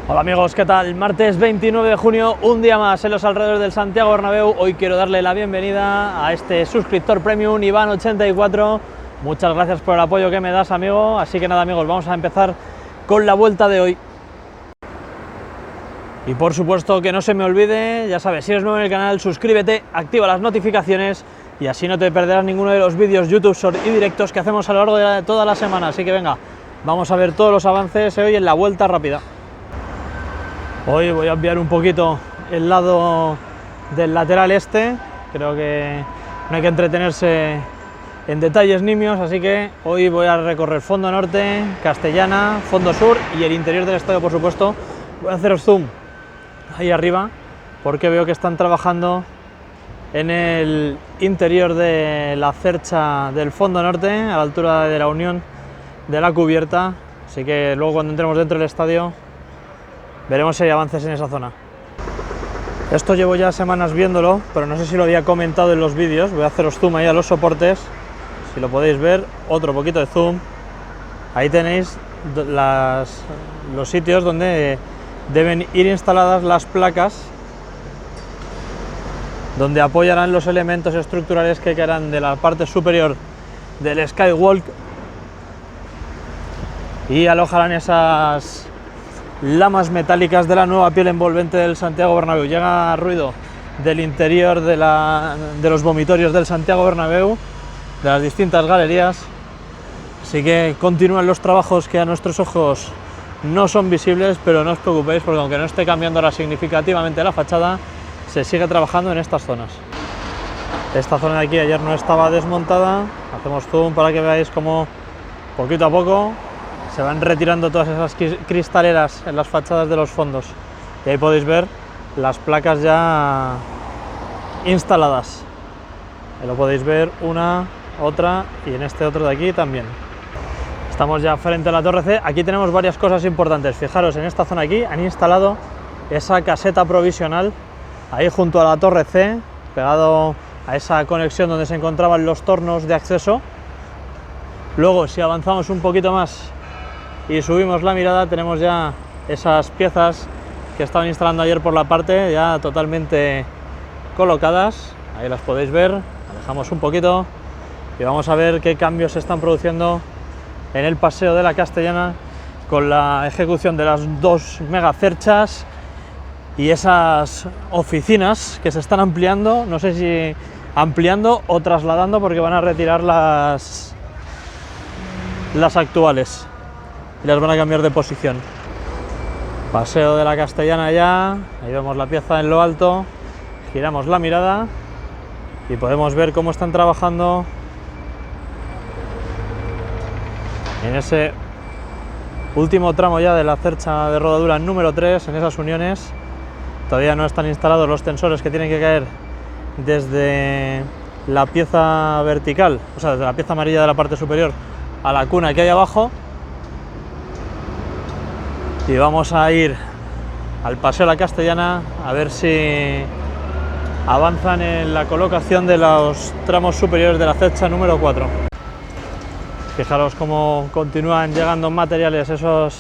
Hola amigos, ¿qué tal? Martes 29 de junio, un día más en los alrededores del Santiago Bernabéu. Hoy quiero darle la bienvenida a este suscriptor premium, Iván84. Muchas gracias por el apoyo que me das, amigo. Así que nada, amigos, vamos a empezar con la vuelta de hoy. Y por supuesto que no se me olvide, ya sabes, si eres nuevo en el canal, suscríbete, activa las notificaciones y así no te perderás ninguno de los vídeos YouTube Short y directos que hacemos a lo largo de toda la semana. Así que venga, vamos a ver todos los avances hoy en la vuelta rápida. Hoy voy a obviar un poquito el lado del lateral este, creo que no hay que entretenerse en detalles nimios, así que hoy voy a recorrer fondo norte, Castellana, fondo sur y el interior del estadio, por supuesto. Voy a haceros zoom ahí arriba porque veo que están trabajando en el interior de la cercha del fondo norte, a la altura de la unión de la cubierta, así que luego cuando entremos dentro del estadio veremos si hay avances en esa zona. Esto llevo ya semanas viéndolo, pero no sé si lo había comentado en los vídeos. Voy a haceros zoom ahí a los soportes, si lo podéis ver, otro poquito de zoom. Ahí tenéis los sitios donde deben ir instaladas las placas, donde apoyarán los elementos estructurales que quedarán de la parte superior del Skywalk y alojarán esas lamas metálicas de la nueva piel envolvente del Santiago Bernabéu. Llega ruido del interior de los vomitorios del Santiago Bernabéu, de las distintas galerías, así que continúan los trabajos que a nuestros ojos no son visibles, pero no os preocupéis porque aunque no esté cambiando ahora significativamente la fachada, se sigue trabajando en estas zonas. Esta zona de aquí ayer no estaba desmontada, hacemos zoom para que veáis cómo poquito a poco se van retirando todas esas cristaleras en las fachadas de los fondos. Y ahí podéis ver las placas ya instaladas. Ahí lo podéis ver una, otra y en este otro de aquí también. Estamos ya frente a la Torre C. Aquí tenemos varias cosas importantes. Fijaros, en esta zona aquí han instalado esa caseta provisional ahí junto a la Torre C, pegado a esa conexión donde se encontraban los tornos de acceso. Luego, si avanzamos un poquito más y subimos la mirada, tenemos ya esas piezas que estaban instalando ayer por la parte ya totalmente colocadas. Ahí las podéis ver. Alejamos un poquito y vamos a ver qué cambios se están produciendo en el paseo de la Castellana con la ejecución de las dos megacerchas y esas oficinas que se están ampliando. No sé si ampliando o trasladando porque van a retirar las actuales y las van a cambiar de posición. Paseo de la Castellana ya, ahí vemos la pieza en lo alto, giramos la mirada y podemos ver cómo están trabajando en ese último tramo ya de la cercha de rodadura número 3, en esas uniones. Todavía no están instalados los tensores que tienen que caer desde la pieza vertical, o sea, desde la pieza amarilla de la parte superior a la cuna que hay abajo. Y vamos a ir al Paseo de la Castellana a ver si avanzan en la colocación de los tramos superiores de la cercha número 4. Fijaros cómo continúan llegando materiales, esos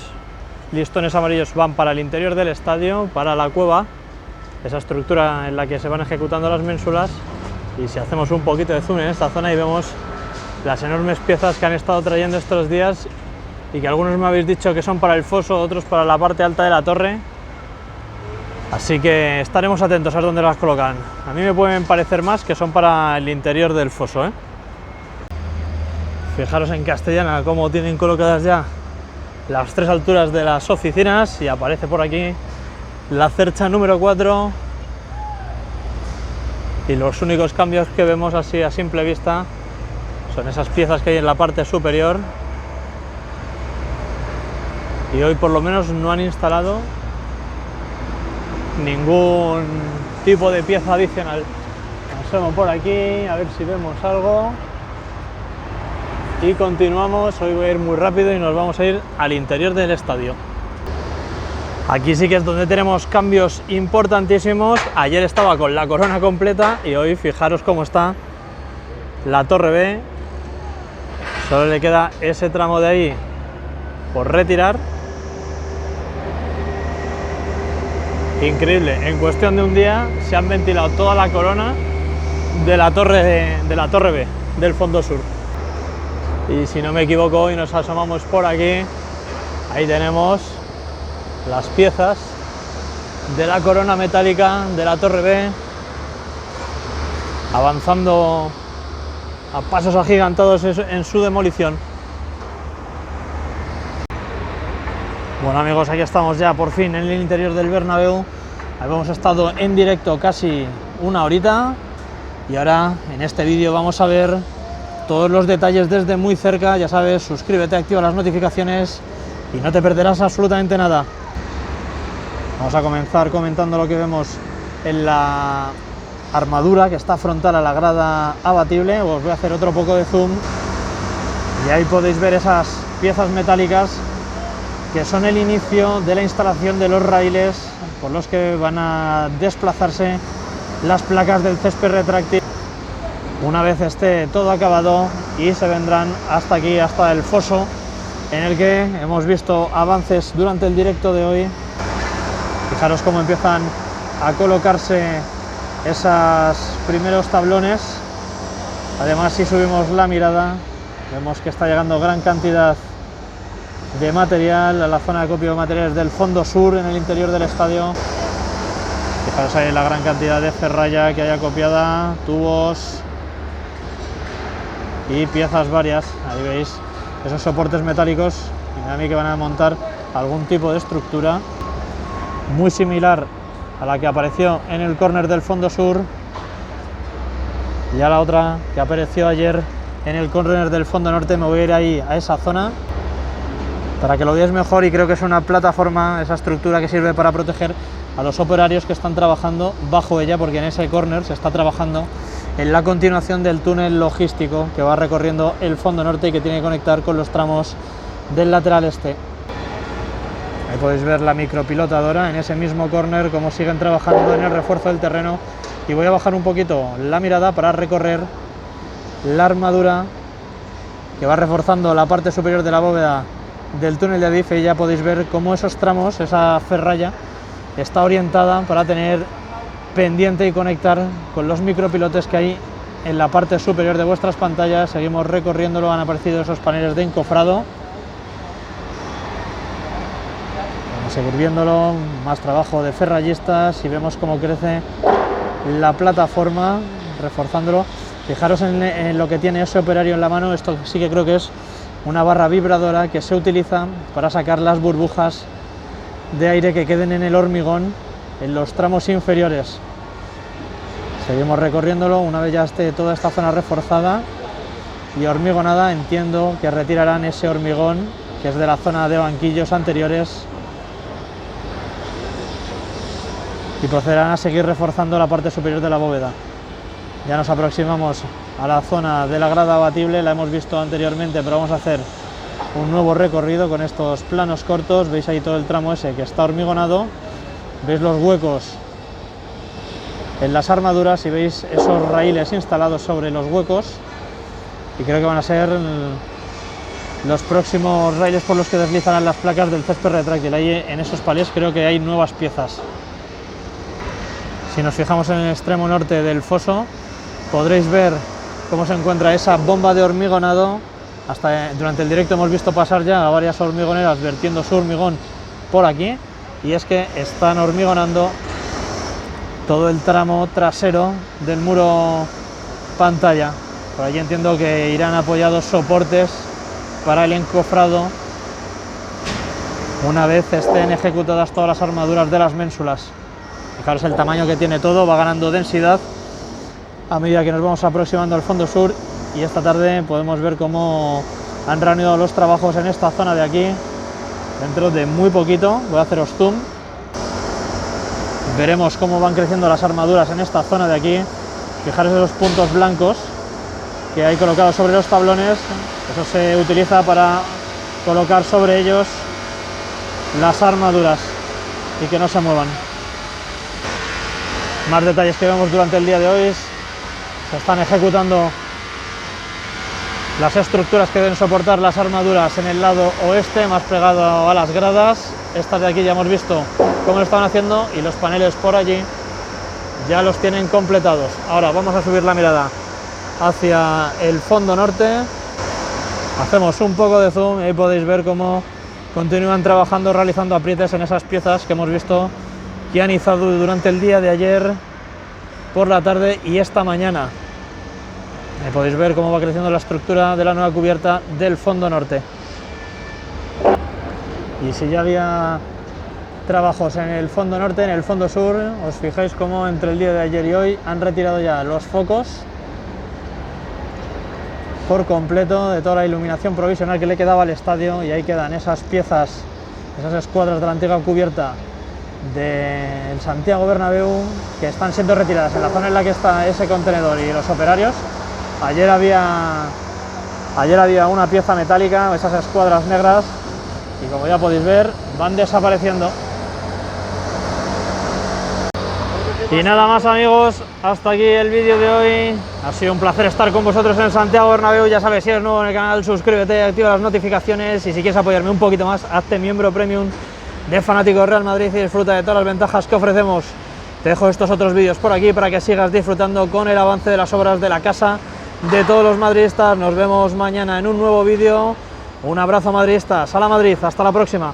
listones amarillos van para el interior del estadio, para la cueva, esa estructura en la que se van ejecutando las ménsulas. Y si hacemos un poquito de zoom en esta zona y vemos las enormes piezas que han estado trayendo estos días y que algunos me habéis dicho que son para el foso, otros para la parte alta de la torre, así que estaremos atentos a ver dónde las colocan. A mí me pueden parecer más que son para el interior del foso, ¿eh? Fijaros en Castellana cómo tienen colocadas ya las tres alturas de las oficinas y aparece por aquí la cercha número 4 y los únicos cambios que vemos así a simple vista son esas piezas que hay en la parte superior. Y hoy por lo menos no han instalado ningún tipo de pieza adicional. Pasamos por aquí a ver si vemos algo y continuamos. Hoy voy a ir muy rápido y nos vamos a ir al interior del estadio. Aquí sí que es donde tenemos cambios importantísimos. Ayer estaba con la corona completa y hoy fijaros cómo está la Torre B. Solo le queda ese tramo de ahí por retirar Increíble, en cuestión de un día se han ventilado toda la corona de la torre B del fondo sur. Y si no me equivoco, hoy nos asomamos por aquí, ahí tenemos las piezas de la corona metálica de la torre B, avanzando a pasos agigantados en su demolición. Bueno amigos, aquí estamos ya por fin en el interior del Bernabéu. Hemos estado en directo casi una horita y ahora en este vídeo vamos a ver todos los detalles desde muy cerca. Ya sabes, suscríbete, activa las notificaciones y no te perderás absolutamente nada. Vamos a comenzar comentando lo que vemos en la armadura que está frontal a la grada abatible. Os voy a hacer otro poco de zoom y ahí podéis ver esas piezas metálicas que son el inicio de la instalación de los raíles por los que van a desplazarse las placas del césped retráctil una vez esté todo acabado, y se vendrán hasta aquí, hasta el foso en el que hemos visto avances durante el directo de hoy. Fijaros cómo empiezan a colocarse esos primeros tablones. Además, si subimos la mirada, vemos que está llegando gran cantidad de material a la zona de acopio de materiales del fondo sur en el interior del estadio. Fijaros ahí la gran cantidad de ferralla que hay acopiada, tubos y piezas varias. Ahí veis esos soportes metálicos, y a mí que van a montar algún tipo de estructura muy similar a la que apareció en el córner del fondo sur y a la otra que apareció ayer en el córner del fondo norte. Me voy a ir ahí a esa zona para que lo veáis mejor, y creo que es una plataforma, esa estructura que sirve para proteger a los operarios que están trabajando bajo ella, porque en ese córner se está trabajando en la continuación del túnel logístico que va recorriendo el fondo norte y que tiene que conectar con los tramos del lateral este. Ahí podéis ver la micropilotadora en ese mismo córner, cómo siguen trabajando en el refuerzo del terreno. Y voy a bajar un poquito la mirada para recorrer la armadura que va reforzando la parte superior de la bóveda del túnel de Adif, y ya podéis ver cómo esos tramos, esa ferralla, está orientada para tener pendiente y conectar con los micropilotes que hay en la parte superior de vuestras pantallas. Seguimos recorriéndolo, han aparecido esos paneles de encofrado. Vamos a seguir viéndolo, más trabajo de ferrallistas, y vemos cómo crece la plataforma, reforzándolo. Fijaros en lo que tiene ese operario en la mano. Esto sí que creo que es una barra vibradora que se utiliza para sacar las burbujas de aire que queden en el hormigón en los tramos inferiores. Seguimos recorriéndolo. Una vez ya esté toda esta zona reforzada y hormigonada, entiendo que retirarán ese hormigón que es de la zona de banquillos anteriores y procederán a seguir reforzando la parte superior de la bóveda. Ya nos aproximamos a la zona de la grada abatible, la hemos visto anteriormente, pero vamos a hacer un nuevo recorrido con estos planos cortos. Veis ahí todo el tramo ese que está hormigonado, veis los huecos en las armaduras y veis esos raíles instalados sobre los huecos, y creo que van a ser los próximos raíles por los que deslizarán las placas del césped retráctil. Ahí en esos palés creo que hay nuevas piezas. Si nos fijamos en el extremo norte del foso, podréis ver cómo se encuentra esa bomba de hormigonado. Durante el directo hemos visto pasar ya a varias hormigoneras vertiendo su hormigón por aquí, y es que están hormigonando todo el tramo trasero del muro pantalla. Por allí entiendo que irán apoyados soportes para el encofrado una vez estén ejecutadas todas las armaduras de las ménsulas. Fijaros el tamaño que tiene todo, va ganando densidad a medida que nos vamos aproximando al fondo sur, y esta tarde podemos ver cómo han reanudado los trabajos en esta zona de aquí. Dentro de muy poquito voy a haceros zoom, veremos cómo van creciendo las armaduras en esta zona de aquí. Fijaros esos puntos blancos que hay colocados sobre los tablones, eso se utiliza para colocar sobre ellos las armaduras y que no se muevan. Más detalles que vemos durante el día de hoy: se están ejecutando las estructuras que deben soportar las armaduras en el lado oeste, más pegado a las gradas. Esta de aquí ya hemos visto como lo estaban haciendo, y los paneles por allí ya los tienen completados. Ahora vamos a subir la mirada hacia el fondo norte, hacemos un poco de zoom y ahí podéis ver cómo continúan trabajando, realizando aprietes en esas piezas que hemos visto que han izado durante el día de ayer, por la tarde y esta mañana. Ahí podéis ver cómo va creciendo la estructura de la nueva cubierta del fondo norte. Y si ya había trabajos en el fondo norte, en el fondo sur, os fijáis cómo entre el día de ayer y hoy han retirado ya los focos por completo de toda la iluminación provisional que le quedaba al estadio, y ahí quedan esas piezas, esas escuadras de la antigua cubierta del Santiago Bernabéu que están siendo retiradas en la zona en la que está ese contenedor y los operarios. Ayer había una pieza metálica, esas escuadras negras, y como ya podéis ver van desapareciendo. Y nada más, amigos, hasta aquí el vídeo de hoy. Ha sido un placer estar con vosotros en el Santiago Bernabéu. Ya sabes, si eres nuevo en el canal, suscríbete, activa las notificaciones, y si quieres apoyarme un poquito más, hazte miembro premium de Fanático Real Madrid y disfruta de todas las ventajas que ofrecemos. Te dejo estos otros vídeos por aquí para que sigas disfrutando con el avance de las obras de la casa de todos los madridistas. Nos vemos mañana en un nuevo vídeo. Un abrazo, madridistas. ¡Hala Madrid! Hasta la próxima.